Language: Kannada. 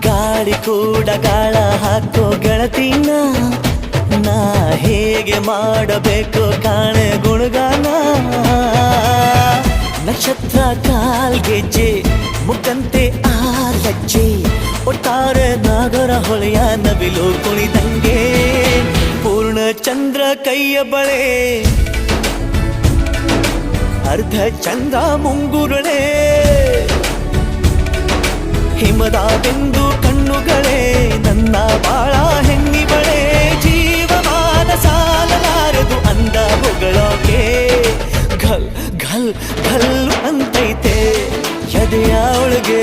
ಗಾಳಿ ಕೂಡ ಗಾಳ ಹಾಕೋ ಗೆಳತಿನ ನಾ ಹೇಗೆ ಮಾಡಬೇಕು ಕಾಣೆ ಗುಣಗಾನ ನಕ್ಷತ್ರ ಕಾಲ್ಗೆಜ್ಜೆ ಮುಖಂತೆ ಆಲಜ್ಜೆ ಒಟ್ಟಾರೆ ನಾಗರ ಹೊಳೆಯ ನವಿಲು ಕುಣಿದಂಗೆ ಪೂರ್ಣ ಚಂದ್ರ ಕೈಯ ಬಳೆ ಅರ್ಧ ಚಂದ್ರ ಮುಂಗುರುಳೆ ಹಿಮದ ಬಿಂದು ಕಣ್ಣುಗಳೇ ನನ್ನ ಬಾಳ ಹೆಣ್ಣಿಬಳೆ ಜೀವಮಾನ ಸಾಲಲಾರದು ಅಂದ ಹೊಗಳೋಕೆ ಘಲ್ ಘಲ್ ಘಲ್ ಅಂತೈತೆ ಎದೆಯ ಒಳಗೆ